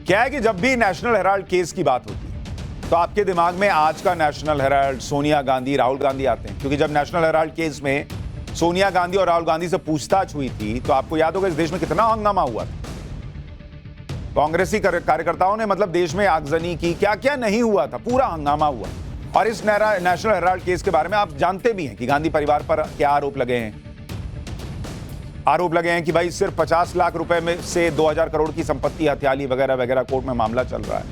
क्या है कि जब भी नेशनल हेराल्ड केस की बात होती है तो आपके दिमाग में आज का नेशनल हेराल्ड, सोनिया गांधी, राहुल गांधी आते हैं, क्योंकि जब नेशनल हेराल्ड केस में सोनिया गांधी और राहुल गांधी से पूछताछ हुई थी तो आपको याद होगा इस देश में कितना हंगामा हुआ था। कांग्रेसी कार्यकर्ताओं ने मतलब देश में आगजनी की, क्या क्या नहीं हुआ था, पूरा हंगामा हुआ। और इस नेशनल हेराल्ड केस के बारे में आप जानते भी हैं कि गांधी परिवार पर क्या आरोप लगे हैं। आरोप लगे हैं कि भाई सिर्फ 50 लाख रुपए में से 2000 करोड़ की संपत्ति हथिया ली वगैरह वगैरह, कोर्ट में मामला चल रहा है।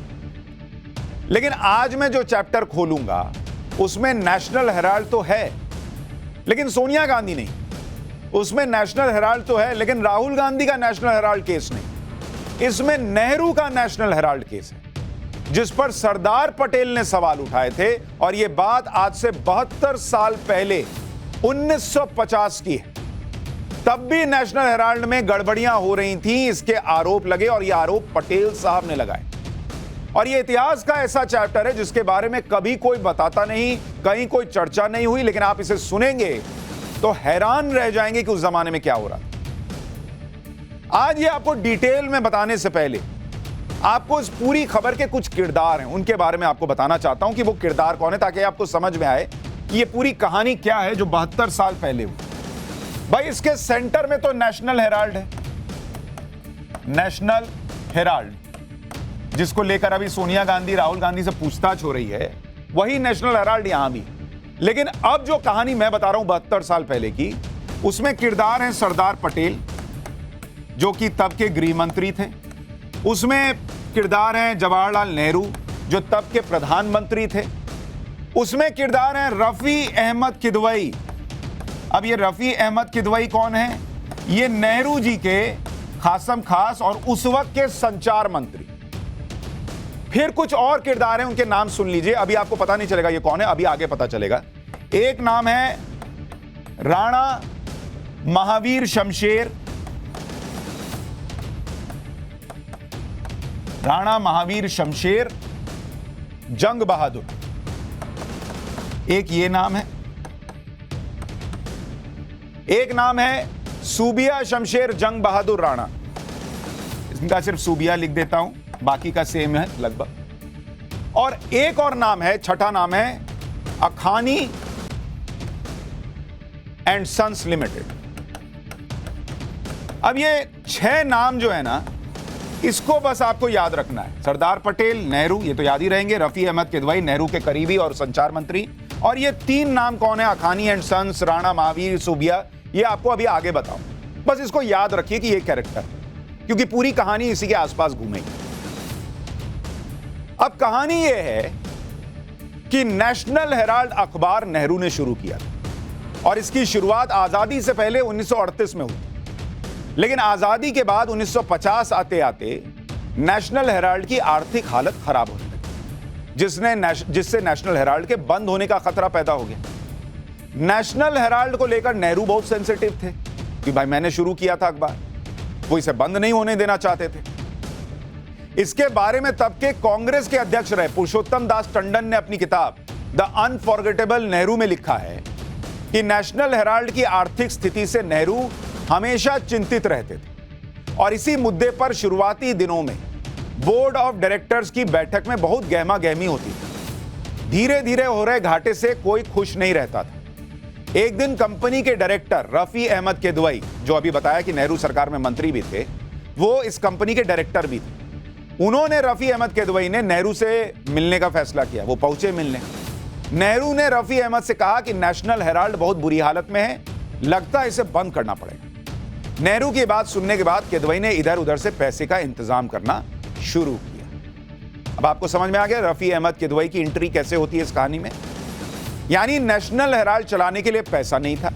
लेकिन आज मैं जो चैप्टर खोलूंगा उसमें नेशनल हेराल्ड तो है लेकिन सोनिया गांधी नहीं, उसमें नेशनल हेराल्ड तो है लेकिन राहुल गांधी का नेशनल हेराल्ड केस नहीं, इसमें नेहरू का नेशनल हेराल्ड केस है जिस पर सरदार पटेल ने सवाल उठाए थे। और यह बात आज से 72 साल पहले 1950 की है। तब भी नेशनल हेराल्ड में गड़बड़ियां हो रही थी, इसके आरोप लगे और ये आरोप पटेल साहब ने लगाए। और ये इतिहास का ऐसा चैप्टर है जिसके बारे में कभी कोई बताता नहीं, कहीं कोई चर्चा नहीं हुई, लेकिन आप इसे सुनेंगे तो हैरान रह जाएंगे कि उस जमाने में क्या हो रहा था। आज ये आपको डिटेल में बताने से पहले आपको इस पूरी खबर के कुछ किरदार हैं, उनके बारे में आपको बताना चाहता हूं कि वो किरदार कौन है, ताकि आपको समझ में आए कि ये पूरी कहानी क्या है जो 72 साल पहले हुई। भाई इसके सेंटर में तो नेशनल हेराल्ड है, नेशनल हेराल्ड जिसको लेकर अभी सोनिया गांधी, राहुल गांधी से पूछताछ हो रही है, वही नेशनल हेराल्ड यहां भी। लेकिन अब जो कहानी मैं बता रहा हूं 72 साल पहले की, उसमें किरदार है सरदार पटेल जो कि तब के गृह मंत्री थे। उसमें किरदार है जवाहरलाल नेहरू जो तब के प्रधानमंत्री थे। उसमें किरदार है रफी अहमद किदवई। अब ये रफी अहमद किदवई कौन है? ये नेहरू जी के खासम खास और उस वक्त के संचार मंत्री। फिर कुछ और किरदार हैं, उनके नाम सुन लीजिए, अभी आपको पता नहीं चलेगा ये कौन है, अभी आगे पता चलेगा। एक नाम है राणा महावीर शमशेर, राणा महावीर शमशेर जंग बहादुर, एक ये नाम है। एक नाम है सूबिया शमशेर जंग बहादुर राणा, इनका सिर्फ सूबिया लिख देता हूं, बाकी का सेम है लगभग। और एक और नाम है, छठा नाम है अखानी एंड सन्स लिमिटेड। अब ये 6 नाम जो है ना, इसको बस आपको याद रखना है। सरदार पटेल, नेहरू, ये तो याद ही रहेंगे, रफी अहमद किदवई नेहरू के करीबी और संचार मंत्री, और ये 3 नाम कौन है? अखानी एंड सन्स, राणा महावीर, सूबिया। ये आपको अभी आगे बताऊं, बस इसको याद रखिए कि ये कैरेक्टर, क्योंकि पूरी कहानी इसी के आसपास घूमेगी। अब कहानी यह है कि नेशनल हेराल्ड अखबार नेहरू ने शुरू किया था और इसकी शुरुआत आजादी से पहले 1938 में हुई। लेकिन आजादी के बाद 1950 आते आते नेशनल हेराल्ड की आर्थिक हालत खराब होने लगी, जिससे नेशनल हेराल्ड के बंद होने का खतरा पैदा हो गया। नेशनल हेराल्ड को लेकर नेहरू बहुत सेंसिटिव थे कि भाई मैंने शुरू किया था अखबार, वो इसे बंद नहीं होने देना चाहते थे। इसके बारे में तब के कांग्रेस के अध्यक्ष रहे पुरुषोत्तम दास टंडन ने अपनी किताब द अनफॉरगेटेबल नेहरू में लिखा है कि नेशनल हेराल्ड की आर्थिक स्थिति से नेहरू हमेशा चिंतित रहते थे और इसी मुद्दे पर शुरुआती दिनों में बोर्ड ऑफ डायरेक्टर्स की बैठक में बहुत गहमा गहमी होती थी। धीरे धीरे हो रहे घाटे से कोई खुश नहीं रहता था। एक दिन कंपनी के डायरेक्टर रफी अहमद किदवई, जो अभी बताया कि नेहरू सरकार में मंत्री भी थे, वो इस कंपनी के डायरेक्टर भी थे। उन्होंने रफी अहमद किदवई ने नेहरू से मिलने का फैसला किया। वो पहुंचे मिलने। नेहरू ने रफी अहमद से कहा कि नेशनल हेराल्ड बहुत बुरी हालत में है, लगता है इसे बंद करना पड़ेगा। नेहरू की बात सुनने के बाद किदवई ने इधर उधर से पैसे का इंतजाम करना शुरू किया। अब आपको समझ में आ गया रफी अहमद किदवई की एंट्री कैसे होती है इस कहानी में। यानी नेशनल हेराल्ड चलाने के लिए पैसा नहीं था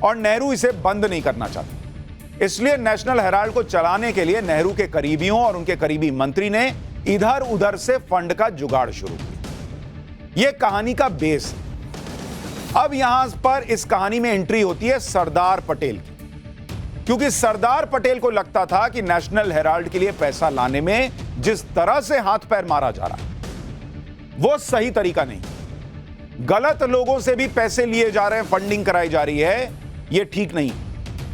और नेहरू इसे बंद नहीं करना चाहते, इसलिए नेशनल हेराल्ड को चलाने के लिए नेहरू के करीबियों और उनके करीबी मंत्री ने इधर उधर से फंड का जुगाड़ शुरू किया। यह कहानी का बेस है। अब यहां पर इस कहानी में एंट्री होती है सरदार पटेल की, क्योंकि सरदार पटेल को लगता था कि नेशनल हेराल्ड के लिए पैसा लाने में जिस तरह से हाथ पैर मारा जा रहा है वो सही तरीका नहीं। गलत लोगों से भी पैसे लिए जा रहे हैं, फंडिंग कराई जा रही है, ये ठीक नहीं।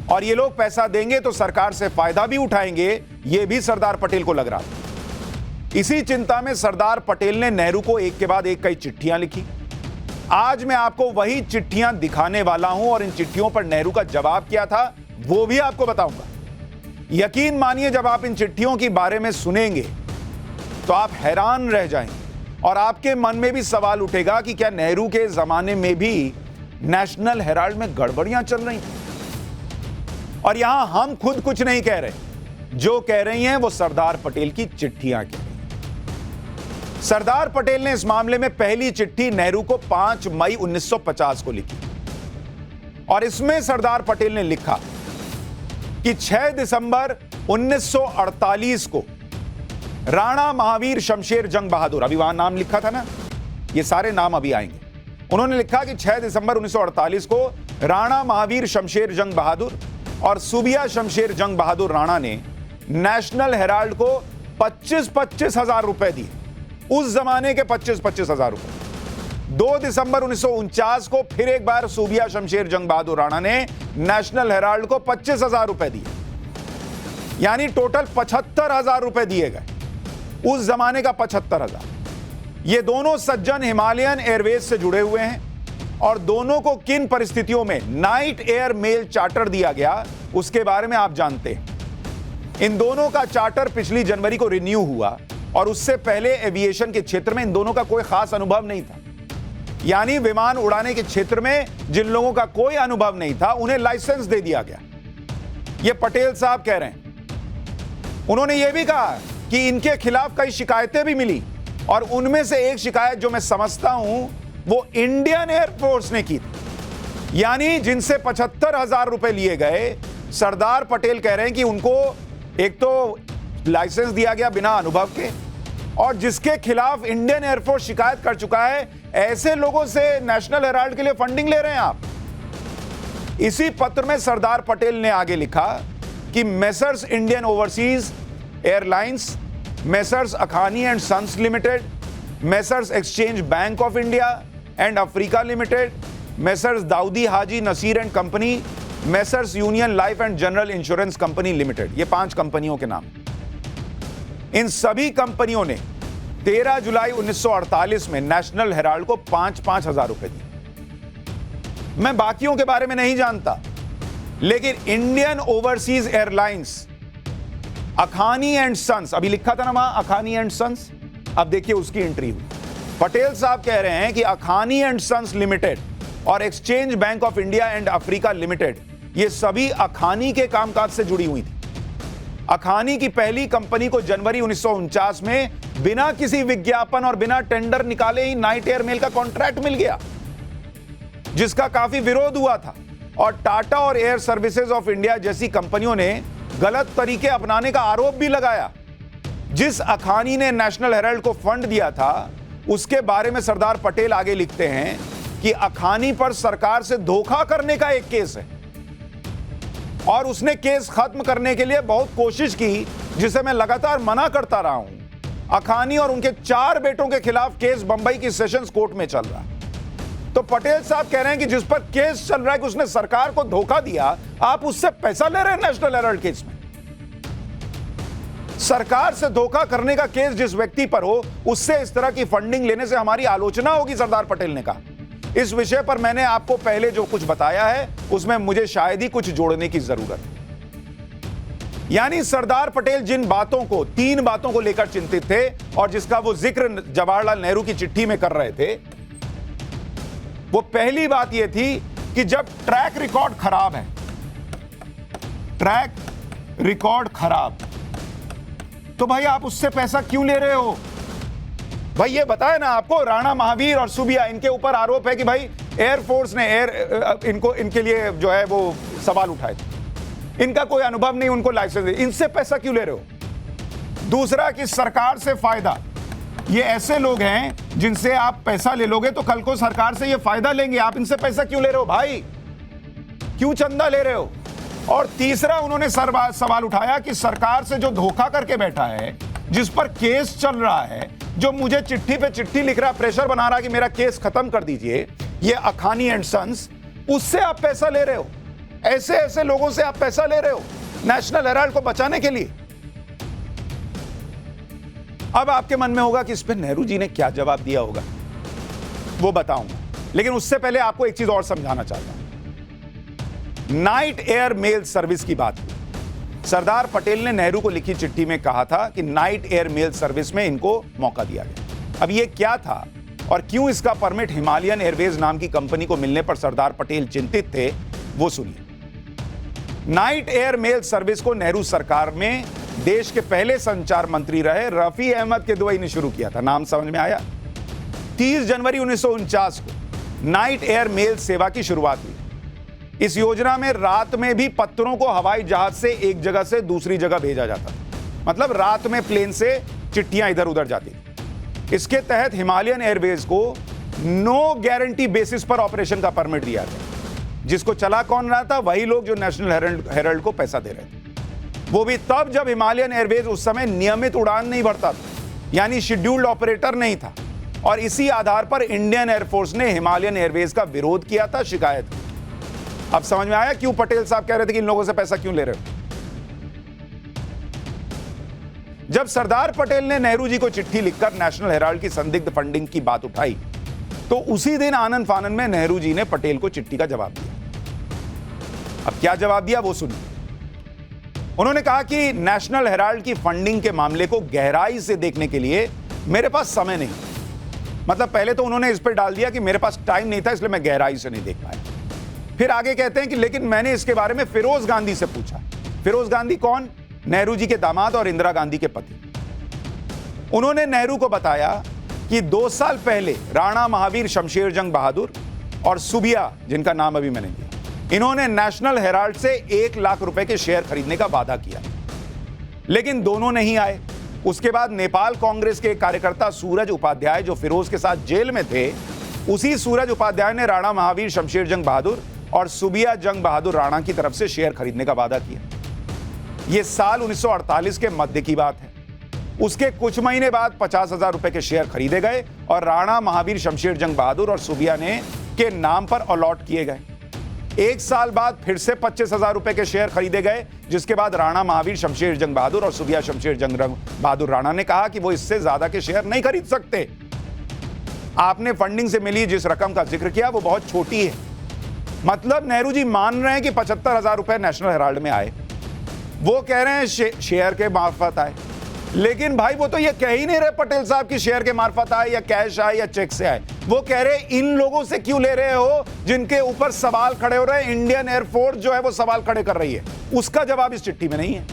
और ये लोग पैसा देंगे तो सरकार से फायदा भी उठाएंगे, ये भी सरदार पटेल को लग रहा था। इसी चिंता में सरदार पटेल ने नेहरू को एक के बाद एक कई चिट्ठियां लिखी। आज मैं आपको वही चिट्ठियां दिखाने वाला हूं और इन चिट्ठियों पर नेहरू का जवाब क्या था वो भी आपको बताऊंगा। यकीन मानिए, जब आप इन चिट्ठियों के बारे में सुनेंगे तो आप हैरान रह जाएंगे और आपके मन में भी सवाल उठेगा कि क्या नेहरू के जमाने में भी नेशनल हेराल्ड में गड़बड़ियां चल रही थी। और यहां हम खुद कुछ नहीं कह रहे, जो कह रही हैं वो सरदार पटेल की चिट्ठियां कह रही हैं। सरदार पटेल ने इस मामले में पहली चिट्ठी नेहरू को 5 मई 1950 को लिखी और इसमें सरदार पटेल ने लिखा कि 6 दिसंबर 1948 को राणा महावीर शमशेर जंग बहादुर, अभी वहां नाम लिखा था ना, ये सारे नाम अभी आएंगे। उन्होंने लिखा कि 6 दिसंबर 1948 को राणा महावीर शमशेर जंग बहादुर और सूबिया शमशेर जंग बहादुर राणा ने नेशनल हेराल्ड को 25-25 हजार रुपए दिए। उस जमाने के 25-25 हजार रुपए। 2 दिसंबर 1949 को फिर एक बार सूबिया शमशेर जंग बहादुर राणा ने नेशनल हेराल्ड को 25 हजार रुपए दिए, यानी टोटल 75 हजार रुपए दिए गए। उस जमाने का 75 हजार। ये दोनों सज्जन हिमालयन एयरवेज से जुड़े हुए हैं और दोनों को किन परिस्थितियों में नाइट एयर मेल चार्टर दिया गया उसके बारे में आप जानते हैं। इन दोनों का चार्टर पिछली जनवरी को रिन्यू हुआ और उससे पहले एविएशन के क्षेत्र में इन दोनों का कोई खास अनुभव नहीं था। यानी विमान उड़ाने के क्षेत्र में जिन लोगों का कोई अनुभव नहीं था उन्हें लाइसेंस दे दिया गया। यह पटेल साहब कह रहे हैं। उन्होंने यह भी कहा कि इनके खिलाफ कई शिकायतें भी मिली और उनमें से एक शिकायत जो मैं समझता हूं वो इंडियन एयरफोर्स ने की थी। यानी जिनसे 75 हजार रुपए लिए गए, सरदार पटेल कह रहे हैं कि उनको एक तो लाइसेंस दिया गया बिना अनुभव के, और जिसके खिलाफ इंडियन एयरफोर्स शिकायत कर चुका है, ऐसे लोगों से नेशनल हेराल्ड के लिए फंडिंग ले रहे हैं आप। इसी पत्र में सरदार पटेल ने आगे लिखा कि messrs Indian overseas airlines, messrs Akhani and sons limited, messrs exchange bank of India and Africa limited, messrs Daudi Haji Nasir and company, messrs union life and general insurance company limited, ये 5 कंपनियों के नाम। इन सभी कंपनियों ने 13 जुलाई 1948 में नेशनल हेराल्ड को 5-5 हजार रुपए दिए। मैं बाकियों के बारे में नहीं जानता, लेकिन Indian overseas airlines, Akhani and sons, अभी लिखा था ना वहां अखानी एंड सन्स, अब देखिए उसकी एंट्री हुई। पटेल साहब कह रहे हैं कि अखानी एंड सन्स लिमिटेड और exchange bank of India and Africa limited, ये सभी अखानी के कामकाज से जुड़ी हुई थी। अखानी की पहली कंपनी को जनवरी 1949 में बिना किसी विज्ञापन और बिना टेंडर निकाले ही नाइट एयर मेल का कॉन्ट्रैक्ट मिल गया, जिसका काफी विरोध हुआ था। और टाटा और एयर सर्विसेज ऑफ इंडिया जैसी कंपनियों ने गलत तरीके अपनाने का आरोप भी लगाया। जिस अखानी ने नेशनल हेराल्ड को फंड दिया था, उसके बारे में सरदार पटेल आगे लिखते हैं कि अखानी पर सरकार से धोखा करने का एक केस है और उसने केस खत्म करने के लिए बहुत कोशिश की, जिसे मैं लगातार मना करता रहा हूं। अखानी और उनके 4 बेटों के खिलाफ केस बंबई की सेशंस कोर्ट में चल रहा है। तो पटेल साहब कह रहे हैं कि जिस पर केस चल रहा है कि उसने सरकार को धोखा दिया, आप उससे पैसा ले रहे हैं नेशनल हेराल्ड केस में। सरकार से धोखा करने का केस जिस व्यक्ति पर हो, उससे इस तरह की फंडिंग लेने से हमारी आलोचना होगी, सरदार पटेल ने कहा। इस विषय पर मैंने आपको पहले जो कुछ बताया है उसमें मुझे शायद ही कुछ जोड़ने की जरूरत है। यानी सरदार पटेल जिन बातों को, 3 बातों को लेकर चिंतित थे और जिसका वो जिक्र जवाहरलाल नेहरू की चिट्ठी में कर रहे थे, वो पहली बात यह थी कि जब ट्रैक रिकॉर्ड खराब है, ट्रैक रिकॉर्ड खराब, तो भाई आप उससे पैसा क्यों ले रहे हो? भाई ये बताया ना आपको, राणा महावीर और सूबिया, इनके ऊपर आरोप है कि भाई एयरफोर्स ने इनके लिए जो है वो सवाल उठाए थे। इनका कोई अनुभव नहीं, उनको लाइसेंस दे, इनसे पैसा क्यों ले रहे हो? दूसरा कि सरकार से फायदा, ये ऐसे लोग हैं जिनसे आप पैसा ले लोगे तो कल को सरकार से ये फायदा लेंगे, आप इनसे पैसा क्यों ले रहे हो भाई? क्यों चंदा ले रहे हो? और तीसरा उन्होंने सवाल उठाया कि सरकार से जो धोखा करके बैठा है, जिस पर केस चल रहा है, जो मुझे चिट्ठी पे चिट्ठी लिख रहा, प्रेशर बना रहा कि मेरा केस खत्म कर दीजिए, ये अखानी एंड सन्स, उससे आप पैसा ले रहे हो। ऐसे ऐसे लोगों से आप पैसा ले रहे हो नेशनल हेराल्ड को बचाने के लिए। अब आपके मन में होगा कि इस पे नेहरू जी ने क्या जवाब दिया होगा, वो बताऊंगा, लेकिन उससे पहले आपको एक चीज और समझाना चाहता हूं। नाइट एयर मेल सर्विस की बात हुई। सरदार पटेल ने नेहरू को लिखी चिट्ठी में कहा था कि नाइट एयर मेल सर्विस में इनको मौका दिया गया। अब ये क्या था और क्यों इसका परमिट हिमालयन एयरवेज नाम की कंपनी को मिलने पर सरदार पटेल चिंतित थे, वो सुनिए। नाइट एयर मेल सर्विस को नेहरू सरकार में देश के पहले संचार मंत्री रहे रफी अहमद किदवई ने शुरू किया था। नाम समझ में आया? 30 जनवरी 1949 को नाइट एयर मेल सेवा की शुरुआत हुई। इस योजना में रात में भी पत्रों को हवाई जहाज से एक जगह से दूसरी जगह भेजा जाता था। मतलब रात में प्लेन से चिट्ठियां इधर उधर जाती थी। इसके तहत हिमालयन एयरवेज को नो गारंटी बेसिस पर ऑपरेशन का परमिट दिया गया। जिसको चला कौन रहा था? वही लोग जो नेशनल हेराल्ड को पैसा दे रहे थे। वो भी तब जब हिमालयन एयरवेज उस समय नियमित उड़ान नहीं भरता था, यानी शेड्यूल्ड ऑपरेटर नहीं था। और इसी आधार पर इंडियन एयरफोर्स ने हिमालयन एयरवेज का विरोध किया था, शिकायत की। अब समझ में आया क्यों पटेल साहब कह रहे थे कि इन लोगों से पैसा क्यों ले रहे हो? जब सरदार पटेल ने नेहरू जी को चिट्ठी लिखकर नेशनल हेराल्ड की संदिग्ध फंडिंग की बात उठाई, तो उसी दिन आनन फानन में नेहरू जी ने पटेल को चिट्ठी का जवाब दिया। अब क्या जवाब दिया वो सुनिए। उन्होंने कहा कि नेशनल हेराल्ड की फंडिंग के मामले को गहराई से देखने के लिए मेरे पास समय नहीं। मतलब पहले तो उन्होंने इस पर डाल दिया कि मेरे पास टाइम नहीं था, इसलिए मैं गहराई से नहीं देख पाया। फिर आगे कहते हैं कि लेकिन मैंने इसके बारे में फिरोज गांधी से पूछा। फिरोज गांधी कौन? नेहरू जी के दामाद और इंदिरा गांधी के पति। उन्होंने नेहरू को बताया कि 2 साल पहले राणा महावीर शमशेर जंग बहादुर और सुबिया, जिनका नाम अभी मैंने लिया, इन्होंने नेशनल हेराल्ड से 1 लाख रुपए के शेयर खरीदने का वादा किया, लेकिन दोनों नहीं आए। उसके बाद नेपाल कांग्रेस के कार्यकर्ता सूरज उपाध्याय, जो फिरोज के साथ जेल में थे, उसी सूरज उपाध्याय ने राणा महावीर शमशेर जंग बहादुर और सुबिया जंग बहादुर राणा की तरफ से शेयर खरीदने का वादा किया। यह साल 1948 के मध्य की बात है। उसके कुछ महीने बाद 50,000 रुपए के शेयर खरीदे गए और राणा महावीर शमशेर जंग बहादुर और सुबिया ने के नाम पर अलॉट किए गए। 1 साल बाद फिर से 25,000 रुपए के शेयर खरीदे गए, जिसके बाद राणा महावीर शमशेर जंग बहादुर और सुबिया शमशेर जंग बहादुर राणा ने कहा कि वो इससे ज्यादा के शेयर नहीं खरीद सकते। आपने फंडिंग से मिली जिस रकम का जिक्र किया वो बहुत छोटी है। मतलब नेहरू जी मान रहे हैं कि 75,000 रुपए नेशनल हेराल्ड में आए, वो कह रहे हैं शेयर के मार्फत आए। लेकिन भाई वो तो ये कह ही नहीं रहे पटेल साहब की शेयर के मार्फत आए या कैश आए या चेक से आए। वो कह रहे इन लोगों से क्यों ले रहे हो जिनके ऊपर सवाल खड़े हो रहे हैं। इंडियन एयरफोर्स जो है वो सवाल खड़े कर रही है। उसका जवाब इस चिट्ठी में नहीं है।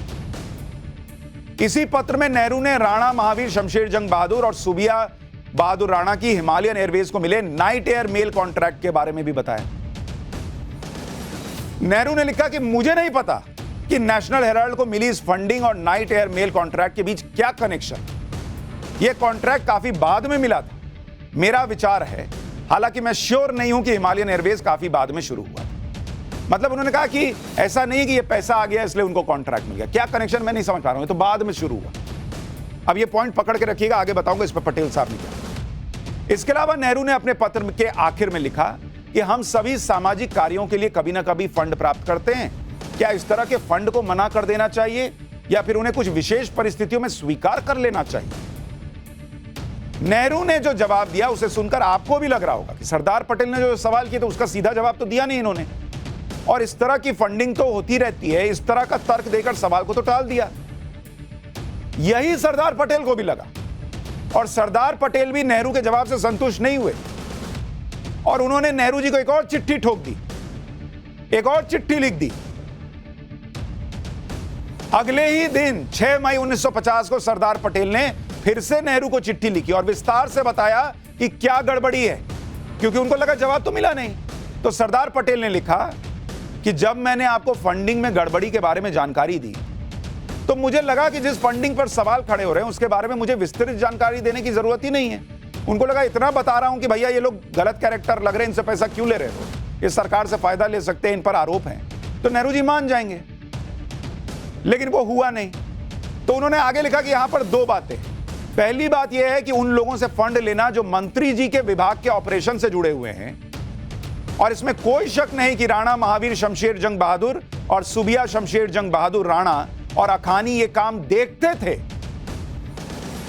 इसी पत्र में नेहरू ने राणा महावीर शमशेर जंग बहादुर और सुबिया बहादुर राणा की हिमालयन एयरवेज को मिले नाइट एयर मेल कॉन्ट्रैक्ट के बारे में भी बताया। नेहरू ने लिखा कि मुझे नहीं पता कि नेशनल हेराल्ड को मिली इस फंडिंग और नाइट एयर मेल कॉन्ट्रैक्ट के बीच क्या कनेक्शन। यह कॉन्ट्रैक्ट काफी बाद में मिला था। मेरा विचार है, हालांकि मैं श्योर नहीं हूं कि हिमालयन एयरवेज काफी बाद में शुरू हुआ। मतलब उन्होंने कहा कि ऐसा नहीं कि यह पैसा आ गया इसलिए उनको कॉन्ट्रैक्ट मिल गया। क्या कनेक्शन मैं नहीं समझ पा रहा हूं, तो बाद में शुरू हुआ। अब यह पॉइंट पकड़ के रखिएगा, आगे बताऊंगा इस पर पटेल साहब ने क्या। इसके अलावा नेहरू ने अपने पत्र के आखिर में लिखा कि हम सभी सामाजिक कार्यों के लिए कभी ना कभी फंड प्राप्त करते हैं। क्या इस तरह के फंड को मना कर देना चाहिए या फिर उन्हें कुछ विशेष परिस्थितियों में स्वीकार कर लेना चाहिए? नेहरू ने जो जवाब दिया उसे सुनकर आपको भी लग रहा होगा कि सरदार पटेल ने जो सवाल किया तो उसका सीधा जवाब तो दिया नहीं इन्होंने, और इस तरह की फंडिंग तो होती रहती है, इस तरह का तर्क देकर सवाल को तो टाल दिया। यही सरदार पटेल को भी लगा, और सरदार पटेल भी नेहरू के जवाब से संतुष्ट नहीं हुए और उन्होंने नेहरू जी को एक और चिट्ठी ठोक दी, एक और चिट्ठी लिख दी। अगले ही दिन 6 मई 1950 को सरदार पटेल ने फिर से नेहरू को चिट्ठी लिखी और विस्तार से बताया कि क्या गड़बड़ी है, क्योंकि उनको लगा जवाब तो मिला नहीं। तो सरदार पटेल ने लिखा कि जब मैंने आपको फंडिंग में गड़बड़ी के बारे में जानकारी दी तो मुझे लगा कि जिस फंडिंग पर सवाल खड़े हो रहे हैं उसके बारे में मुझे विस्तृत जानकारी देने की जरूरत ही नहीं है। उनको लगा इतना बता रहा हूं कि भैया ये लोग गलत कैरेक्टर लग रहे हैं, इनसे पैसा क्यों ले रहे हो, ये सरकार से फायदा ले सकते हैं, इन पर आरोप हैं, तो नेहरू जी मान जाएंगे। लेकिन वो हुआ नहीं। तो उन्होंने आगे लिखा कि यहां पर 2 बातें। पहली बात यह है कि उन लोगों से फंड लेना जो मंत्री जी के विभाग के ऑपरेशन से जुड़े हुए हैं, और इसमें कोई शक नहीं कि राणा महावीर शमशेर जंग बहादुर और सुबिया शमशेर जंग बहादुर राणा और अखानी ये काम देखते थे।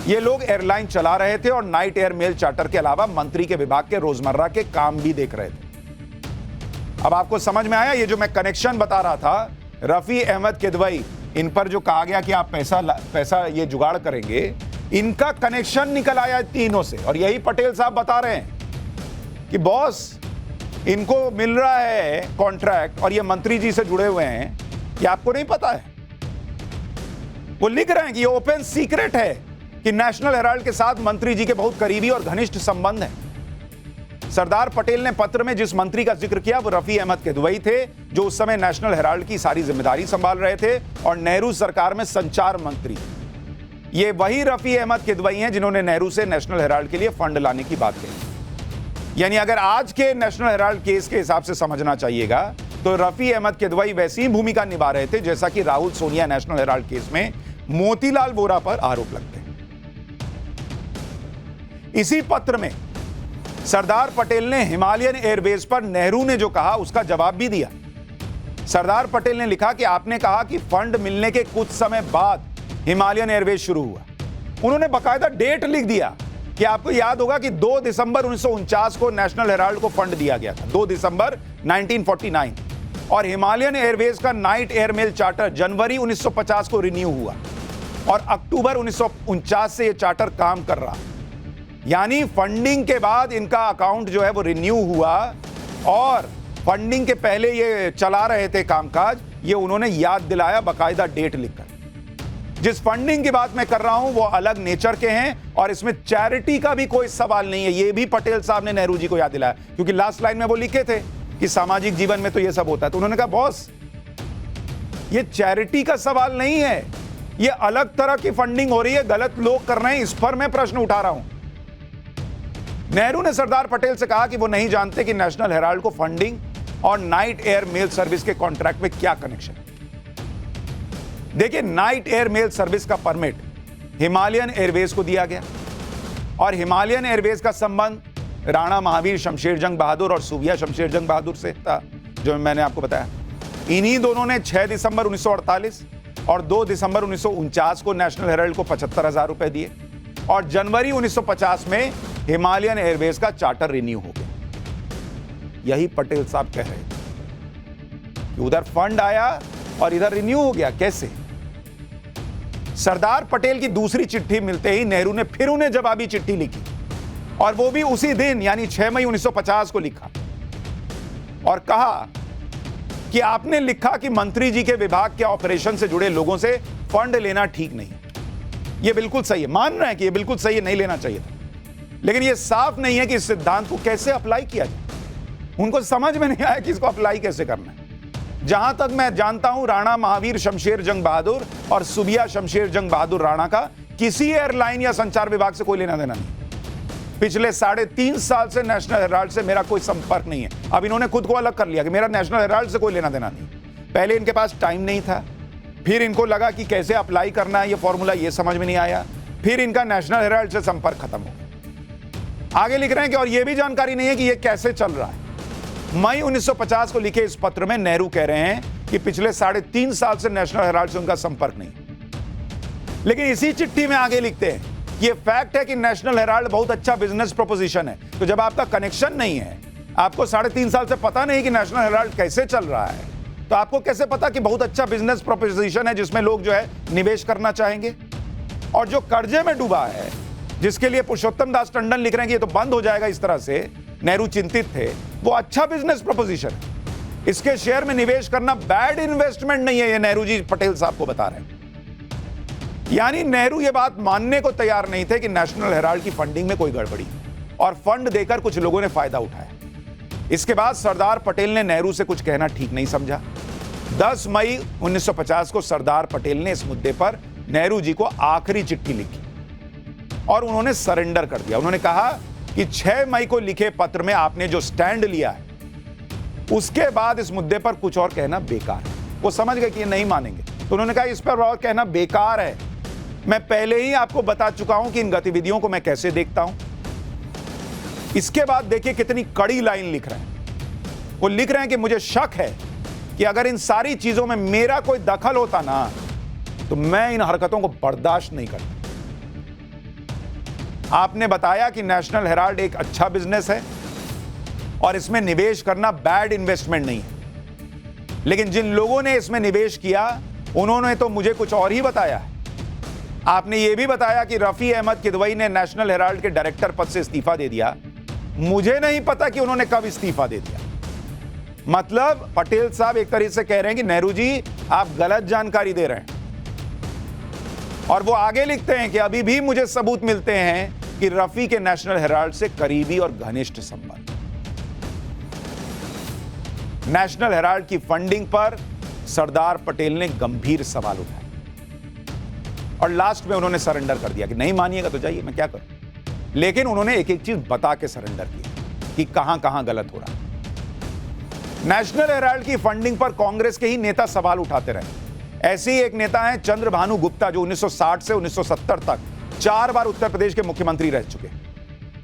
ये लोग एयरलाइन चला रहे थे और नाइट एयर मेल चार्टर के अलावा मंत्री के विभाग के रोजमर्रा के काम भी देख रहे थे। अब आपको समझ में आया ये जो मैं कनेक्शन बता रहा था, रफी अहमद किदवई, इन पर जो कहा गया कि आप पैसा ये जुगाड़ करेंगे, इनका कनेक्शन निकल आया तीनों से। और यही पटेल साहब बता रहे हैं कि बॉस इनको मिल रहा है कॉन्ट्रैक्ट और ये मंत्री जी से जुड़े हुए हैं, कि आपको नहीं पता है। वो लिख रहे हैं कि ये ओपन सीक्रेट है कि नेशनल हेराल्ड के साथ मंत्री जी के बहुत करीबी और घनिष्ठ संबंध हैं। सरदार पटेल ने पत्र में जिस मंत्री का जिक्र किया वो रफी अहमद किदवई थे, जो उस समय नेशनल हेराल्ड की सारी जिम्मेदारी संभाल रहे थे और नेहरू सरकार में संचार मंत्री। ये वही रफी अहमद किदवई हैं जिन्होंने नेहरू से नेशनल हेराल्ड के लिए फंड लाने की बात कही। यानी अगर आज के नेशनल हेराल्ड केस के हिसाब से समझना चाहिएगा तो रफी अहमद किदवई वैसी ही भूमिका निभा रहे थे जैसा कि Rahul Sonia national Herald case में मोतीलाल वोरा पर आरोप लगते हैं। इसी पत्र में सरदार पटेल ने हिमालयन एयरवेज पर नेहरू ने जो कहा उसका जवाब भी दिया। सरदार पटेल ने लिखा कि आपने कहा कि फंड मिलने के कुछ समय बाद हिमालयन एयरवेज शुरू हुआ। उन्होंने बाकायदा डेट लिख दिया कि आपको याद होगा कि 2 दिसंबर 1949 को नेशनल हेराल्ड को फंड दिया गया था, 2 दिसंबर 1949, और हिमालयन एयरवेज का नाइट एयर मेल चार्टर जनवरी 1950 को रिन्यू हुआ और अक्टूबर 1949 से यह चार्टर काम कर रहा। यानी फंडिंग के बाद इनका अकाउंट जो है वो रिन्यू हुआ और फंडिंग के पहले ये चला रहे थे कामकाज, ये उन्होंने याद दिलाया बाकायदा डेट लिखकर। जिस फंडिंग की बात मैं कर रहा हूं वो अलग नेचर के हैं और इसमें चैरिटी का भी कोई सवाल नहीं है। ये भी पटेल साहब ने नेहरू जी को याद दिलाया, क्योंकि लास्ट लाइन में वो लिखे थे कि सामाजिक जीवन में तो ये सब होता है। तो उन्होंने कहा बॉस ये चैरिटी का सवाल नहीं है, ये अलग तरह की फंडिंग हो रही है, गलत लोग कर रहे हैं, इस पर मैं प्रश्न उठा रहा हूं। नेहरू ने सरदार पटेल से कहा कि वो नहीं जानते कि नेशनल हेराल्ड को फंडिंग और नाइट एयर मेल सर्विस के कॉन्ट्रैक्ट में क्या कनेक्शन है। देखिए, नाइट एयर मेल सर्विस का परमिट हिमालयन एयरवेज को दिया गया और हिमालयन एयरवेज का संबंध राणा महावीर शमशेर जंग बहादुर और सूबिया शमशेर जंग बहादुर से था, जो मैंने आपको बताया। इन्हीं दोनों ने 6 दिसंबर 1948 और 2 दिसंबर 1949 को नेशनल हेराल्ड को 75,000 रुपए दिए और जनवरी 1950 में हिमालयन एयरवेज का चार्टर रिन्यू हो गया। यही पटेल साहब कह रहे थे कि उधर फंड आया और इधर रिन्यू हो गया। कैसे? सरदार पटेल की दूसरी चिट्ठी मिलते ही नेहरू ने फिर उन्हें जवाबी चिट्ठी लिखी और वो भी उसी दिन यानी 6 मई 1950 को लिखा और कहा कि आपने लिखा कि मंत्री जी के विभाग के ऑपरेशन से जुड़े लोगों से फंड लेना ठीक नहीं है। ये बिल्कुल सही है, मान रहे हैं कि ये बिल्कुल सही है, नहीं लेना चाहिए था, लेकिन ये साफ नहीं है कि इस सिद्धांत को कैसे अप्लाई किया जाए। उनको समझ में नहीं आया कि इसको अप्लाई कैसे करना है। जहां तक मैं जानता हूं, राणा महावीर शमशेर जंग बहादुर और सूबिया शमशेर जंग बहादुर राणा का किसी एयरलाइन या संचार विभाग से कोई लेना देना नहीं। पिछले 3.5 साल से नेशनल हेराल्ड से मेरा कोई संपर्क नहीं है। अब इन्होंने खुद को अलग कर लिया कि मेरा नेशनल हेराल्ड से कोई लेना देना नहीं। पहले इनके पास टाइम नहीं था, फिर इनको लगा कि कैसे अप्लाई करना है ये फॉर्मूला, ये समझ में नहीं आया, फिर इनका नेशनल हेराल्ड से संपर्क खत्म हो गया। आगे लिख रहे हैं कि और ये भी जानकारी नहीं है कि ये कैसे चल रहा है। मई 1950 को लिखे इस पत्र में नेहरू कह रहे हैं कि पिछले 3.5 साल से नेशनल हेराल्ड से उनका संपर्क नहीं। लेकिन इसी चिट्ठी में आगे लिखते हैं कि ये फैक्ट है कि नेशनल हेराल्ड बहुत अच्छा बिजनेस प्रोपोजिशन है। तो जब आपका कनेक्शन नहीं है, आपको 3.5 साल से पता नहीं कि नेशनल हेराल्ड कैसे चल रहा है, तो आपको कैसे पता कि बहुत अच्छा बिजनेस प्रोपोजिशन है जिसमें लोग जो है निवेश करना चाहेंगे। और जो कर्जे में डूबा है, जिसके लिए पुरुषोत्तम दास टंडन लिख रहे हैं कि ये तो बंद हो जाएगा, इस तरह से नेहरू चिंतित थे, वो अच्छा बिजनेस प्रोपोजिशन है। इसके शेयर में निवेश करना बैड इन्वेस्टमेंट नहीं है, ये नेहरू जी पटेल साहब को बता रहे हैं। यानी नेहरू ये बात मानने को तैयार नहीं थे कि नेशनल हेराल्ड की फंडिंग में कोई गड़बड़ी और फंड देकर कुछ लोगों ने फायदा उठाया। इसके बाद सरदार पटेल ने नेहरू से कुछ कहना ठीक नहीं समझा। 10 मई 1950 को सरदार पटेल ने इस मुद्दे पर नेहरू जी को आखिरी चिट्ठी लिखी और उन्होंने सरेंडर कर दिया। उन्होंने कहा कि 6 मई को लिखे पत्र में आपने जो स्टैंड लिया है, उसके बाद इस मुद्दे पर कुछ और कहना बेकार है। वो समझ गए कि ये नहीं मानेंगे, तो उन्होंने कहा इस पर और कहना बेकार है। मैं पहले ही आपको बता चुका हूं कि इन गतिविधियों को मैं कैसे देखता हूं। इसके बाद देखिए कितनी कड़ी लाइन लिख रहे हैं। वो लिख रहे हैं कि मुझे शक है कि अगर इन सारी चीजों में मेरा कोई दखल होता ना, तो मैं इन हरकतों को बर्दाश्त नहीं करता। आपने बताया कि नेशनल हेराल्ड एक अच्छा बिजनेस है और इसमें निवेश करना बैड इन्वेस्टमेंट नहीं है, लेकिन जिन लोगों ने इसमें निवेश किया उन्होंने तो मुझे कुछ और ही बताया है। आपने यह भी बताया कि रफी अहमद किदवई ने नेशनल हेराल्ड के डायरेक्टर पद से इस्तीफा दे दिया। मुझे नहीं पता कि उन्होंने कब इस्तीफा दे दिया। मतलब पटेल साहब एक तरीके से कह रहे हैं कि नेहरू जी आप गलत जानकारी दे रहे हैं। और वो आगे लिखते हैं कि अभी भी मुझे सबूत मिलते हैं कि रफी के नेशनल हेराल्ड से करीबी और घनिष्ठ संबंध। नेशनल हेराल्ड की फंडिंग पर सरदार पटेल ने गंभीर सवाल उठाए और लास्ट में उन्होंने सरेंडर कर दिया कि नहीं मानिएगा तो जाइए, मैं क्या करूं। लेकिन उन्होंने एक एक चीज बता के सरेंडर किया कि कहां कहां गलत हो रहा है। नेशनल हेराल्ड की फंडिंग पर कांग्रेस के ही नेता सवाल उठाते रहे। ऐसे ही एक नेता हैं चंद्रभानु गुप्ता, जो 1960 से 1970 तक 4 बार उत्तर प्रदेश के मुख्यमंत्री रह चुके।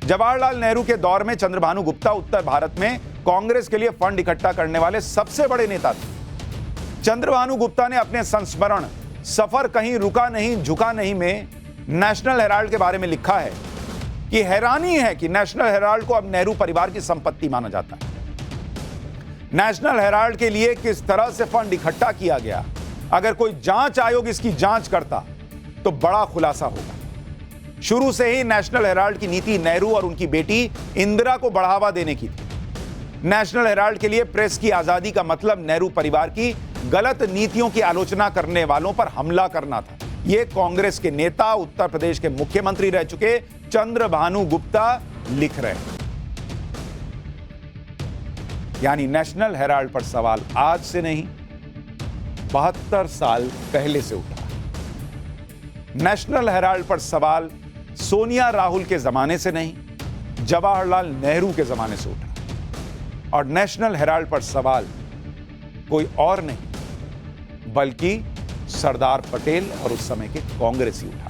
जवाहरलाल नेहरू के दौर में चंद्रभानु गुप्ता उत्तर भारत में कांग्रेस के लिए फंड इकट्ठा करने वाले सबसे बड़े नेता थे। चंद्रभानु गुप्ता ने अपने संस्मरण सफर कहीं रुका नहीं झुका नहीं में नेशनल हेराल्ड के बारे में लिखा है कि हैरानी है कि नेशनल हेराल्ड को अब नेहरू परिवार की संपत्ति माना जाता है। नेशनल हेराल्ड के लिए किस तरह से फंड इकट्ठा किया गया, अगर कोई जांच आयोग इसकी जांच करता तो बड़ा खुलासा होगा। शुरू से ही नेशनल हेराल्ड की नीति नेहरू और उनकी बेटी इंदिरा को बढ़ावा देने की थी। नेशनल हेराल्ड के लिए प्रेस की आजादी का मतलब नेहरू परिवार की गलत नीतियों की आलोचना करने वालों पर हमला करना था। यह कांग्रेस के नेता, उत्तर प्रदेश के मुख्यमंत्री रह चुके चंद्रभानु गुप्ता लिख रहे हैं। यानी नेशनल हेराल्ड पर सवाल आज से नहीं, 72 साल पहले से उठा। नेशनल हेराल्ड पर सवाल सोनिया राहुल के जमाने से नहीं, जवाहरलाल नेहरू के जमाने से उठा। और नेशनल हेराल्ड पर सवाल कोई और नहीं बल्कि सरदार पटेल और उस समय के कांग्रेसी उठा।